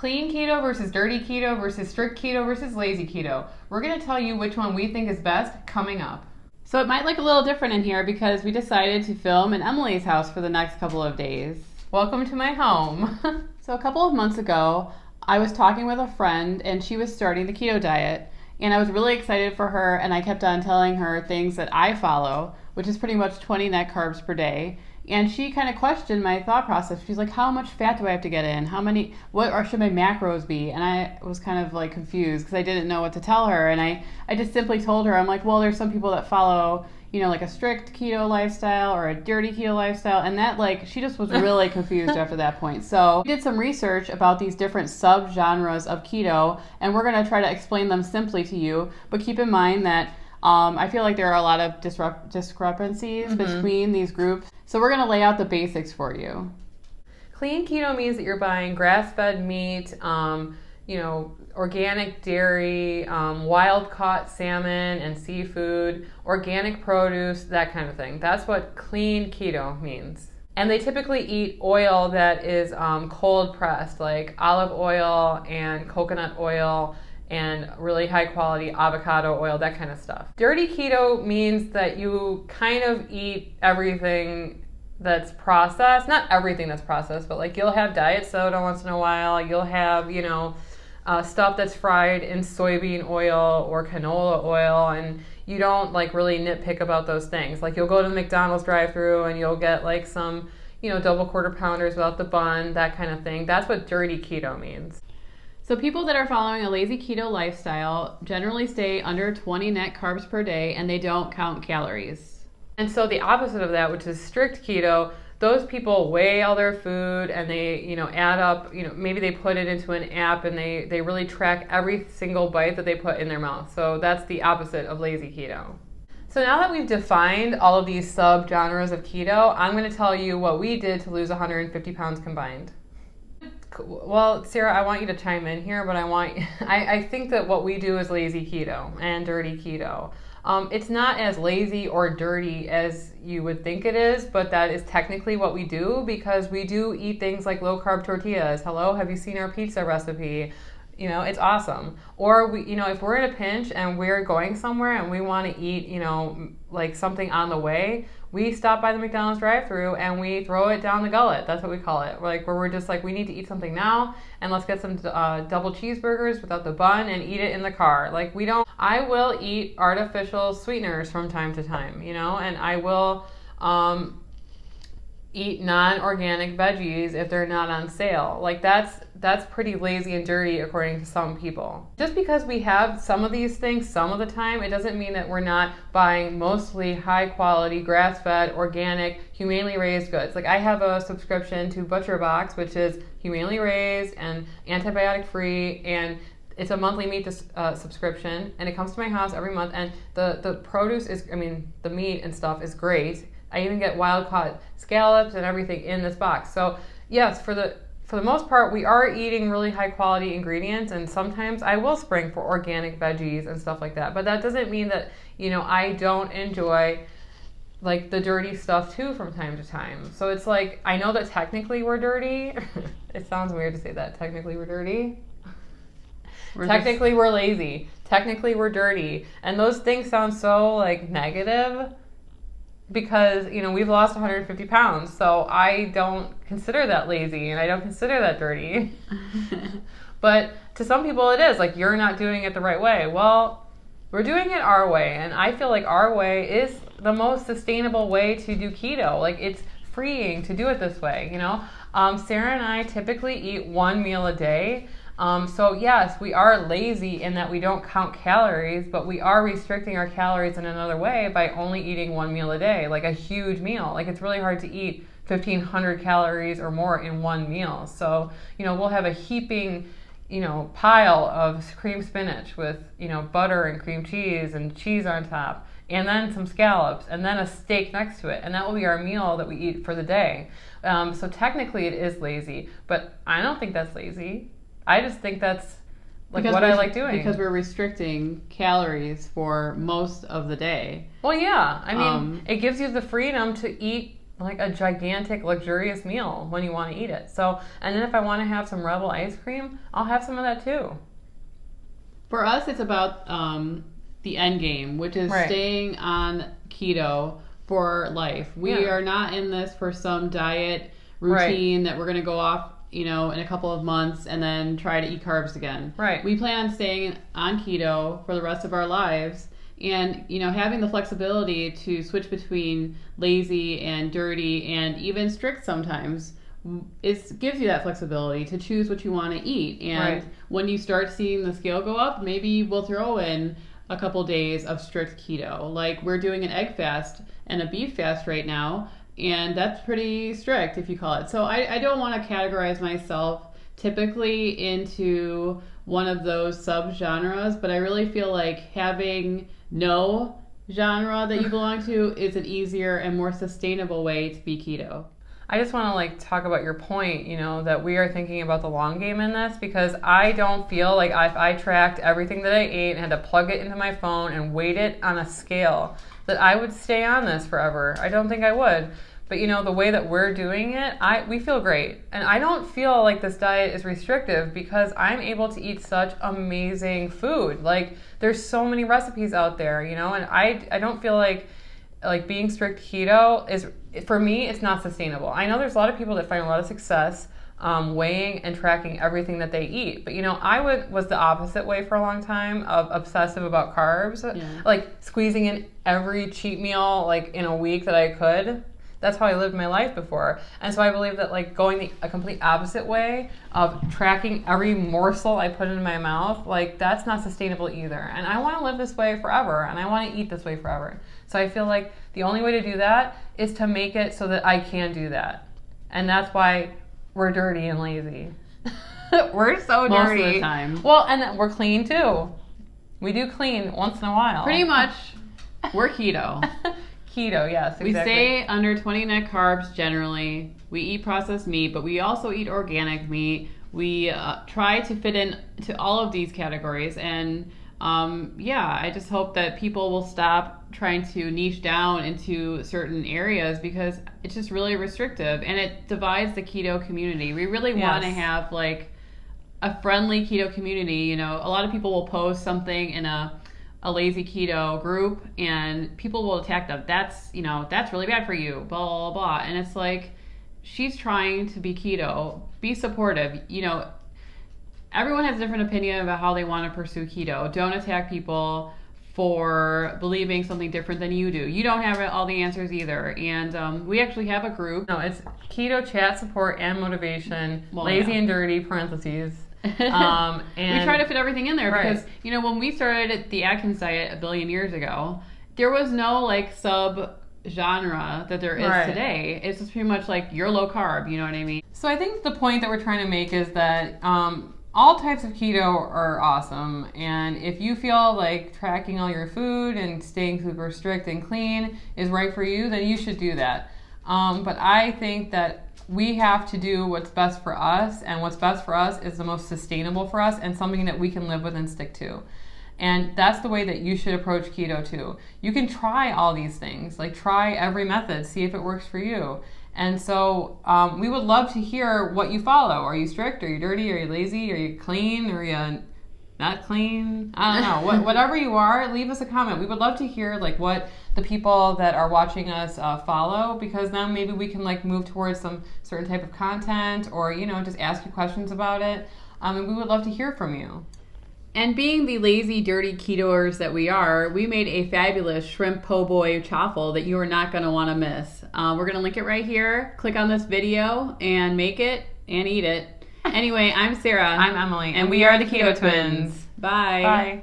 Clean keto versus dirty keto versus strict keto versus lazy keto. We're going to tell you which one we think is best coming up. So it might look a little different in here because we decided to film in Emily's house for the next couple of days. Welcome to my home. So a couple of months ago, I was talking with a friend and she was starting the keto diet. And I was really excited for her, and I kept on telling her things that I follow, which is pretty much 20 net carbs per day. And she kind of questioned my thought process. She's like, how much fat do I have to get in? Or should my macros be? And I was kind of like confused because I didn't know what to tell her. And I just simply told her, I'm like, well, there's some people that follow, like a strict keto lifestyle or a dirty keto lifestyle. And that she just was really confused after that point. So we did some research about these different subgenres of keto, and we're going to try to explain them simply to you. But keep in mind that I feel like there are a lot of discrepancies between these groups. So we're going to lay out the basics for you. Clean keto means that you're buying grass-fed meat, organic dairy, wild-caught salmon and seafood, organic produce, that kind of thing. That's what clean keto means. And they typically eat oil that is cold-pressed, like olive oil and coconut oil and really high-quality avocado oil, that kind of stuff. Dirty keto means that you kind of eat everything that's processed. Not everything that's processed, but you'll have diet soda once in a while. You'll have, stuff that's fried in soybean oil or canola oil, and you don't really nitpick about those things. You'll go to the McDonald's drive-thru and you'll get some, double quarter pounders without the bun, that kind of thing. That's what dirty keto means. So people that are following a lazy keto lifestyle generally stay under 20 net carbs per day, and they don't count calories. And so the opposite of that, which is strict keto, those people weigh all their food and they, add up, maybe they put it into an app and they really track every single bite that they put in their mouth. So that's the opposite of lazy keto. So now that we've defined all of these subgenres of keto, I'm going to tell you what we did to lose 150 pounds combined. Well, Sarah, I want you to chime in here, but I think that what we do is lazy keto and dirty keto. It's not as lazy or dirty as you would think it is, but that is technically what we do because we do eat things like low-carb tortillas. Hello, have you seen our pizza recipe? It's awesome. Or if we're in a pinch and we're going somewhere and we want to eat, something on the way, we stop by the McDonald's drive-thru and we throw it down the gullet. That's what we call it. Where we're just we need to eat something now, and let's get some double cheeseburgers without the bun and eat it in the car. I will eat artificial sweeteners from time to time, and I will eat non-organic veggies if they're not on sale. That's pretty lazy and dirty according to some people. Just because we have some of these things some of the time, it doesn't mean that we're not buying mostly high quality, grass-fed, organic, humanely raised goods. I have a subscription to Butcher Box, which is humanely raised and antibiotic free, and it's a monthly meat subscription, and it comes to my house every month, and the produce the meat and stuff is great. I even get wild-caught scallops and everything in this box. So yes, for the most part, we are eating really high-quality ingredients, and sometimes I will spring for organic veggies and stuff like that. But that doesn't mean that, I don't enjoy, the dirty stuff, too, from time to time. So it's I know that technically we're dirty. It sounds weird to say that. Technically we're dirty. Technically we're lazy. Technically we're dirty. And those things sound so, negative, because we've lost 150 pounds, so I don't consider that lazy and I don't consider that dirty. But to some people it is you're not doing it the right way. Well, we're doing it our way, and I feel our way is the most sustainable way to do keto. It's freeing to do it this way. Sarah and I typically eat one meal a day. So yes, we are lazy in that we don't count calories, but we are restricting our calories in another way by only eating one meal a day, a huge meal. It's really hard to eat 1,500 calories or more in one meal. So, we'll have a heaping, pile of cream spinach with, butter and cream cheese and cheese on top, and then some scallops, and then a steak next to it. And that will be our meal that we eat for the day. So technically it is lazy, but I don't think that's lazy. I just think that's what I like doing. Because we're restricting calories for most of the day. Well, yeah. It gives you the freedom to eat like a gigantic, luxurious meal when you want to eat it. So, and then if I want to have some Rebel ice cream, I'll have some of that too. For us, it's about the end game, which is staying on keto for life. We are not in this for some diet routine that we're going to go off, in a couple of months and then try to eat carbs again. Right. We plan on staying on keto for the rest of our lives. And, having the flexibility to switch between lazy and dirty and even strict sometimes gives you that flexibility to choose what you want to eat. And when you start seeing the scale go up, maybe we'll throw in a couple days of strict keto. Like we're doing an egg fast and a beef fast right now, and that's pretty strict if you call it. So I don't want to categorize myself typically into one of those sub-genres, but I really feel like having no genre that you belong to is an easier and more sustainable way to be keto. I just want to talk about your point, that we are thinking about the long game in this, because I don't feel like if I tracked everything that I ate and had to plug it into my phone and weight it on a scale, that I would stay on this forever. I don't think I would. But the way that we're doing it, we feel great. And I don't feel like this diet is restrictive because I'm able to eat such amazing food. Like there's so many recipes out there, and I don't feel like being strict keto is, for me, it's not sustainable. I know there's a lot of people that find a lot of success weighing and tracking everything that they eat. But I was the opposite way for a long time, of obsessive about carbs, like squeezing in every cheat meal like in a week that I could. That's how I lived my life before. And so I believe that going a complete opposite way of tracking every morsel I put in my mouth, that's not sustainable either. And I want to live this way forever, and I want to eat this way forever. So I feel like the only way to do that is to make it so that I can do that. And that's why we're dirty and lazy. We're so dirty. Most of the time. Well, and we're clean too. We do clean once in a while. Pretty much, we're keto. Keto, yes, exactly. We stay under 20 net carbs generally. We eat processed meat, but we also eat organic meat. We try to fit in to all of these categories. And I just hope that people will stop trying to niche down into certain areas, because it's just really restrictive and it divides the keto community. We really want to have a friendly keto community. A lot of people will post something in a lazy keto group and people will attack them. That's really bad for you, blah, blah, blah. And it's like, she's trying to be keto. Be supportive. Everyone has a different opinion about how they want to pursue keto. Don't attack people for believing something different than you do. You don't have all the answers either. And we actually have a group. No, it's Keto Chat Support and Motivation, Lazy and Dirty, parentheses. And we try to fit everything in there because, when we started the Atkins diet a billion years ago, there was no sub genre that there is today. It's just pretty much you're low carb, you know what I mean? So I think the point that we're trying to make is that all types of keto are awesome, and if you feel like tracking all your food and staying super strict and clean is right for you, then you should do that. But I think that we have to do what's best for us, and what's best for us is the most sustainable for us and something that we can live with and stick to. And that's the way that you should approach keto too. You can try all these things, try every method, see if it works for you. And so we would love to hear what you follow. Are you strict? Are you dirty? Are you lazy? Are you clean? Are you not clean? I don't know. Whatever you are, leave us a comment. We would love to hear what the people that are watching us follow, because then maybe we can move towards some certain type of content, or just ask you questions about it. And we would love to hear from you. And being the lazy, dirty ketoers that we are, we made a fabulous shrimp po' boy chaffle that you are not going to want to miss. We're going to link it right here. Click on this video and make it and eat it. Anyway, I'm Sarah. I'm Emily. And we are the Keto Twins. Bye. Bye.